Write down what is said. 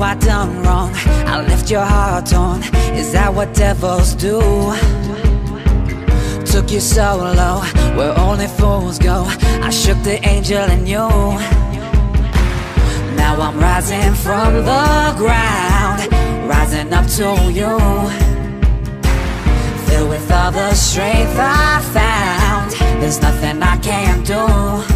I done wrong? I left your heart torn. Is that what devils do? Took you so low, where only fools go. I shook the angel in you. Now I'm rising from the ground, rising up to you. Filled with all the strength I found, there's nothing I can't do.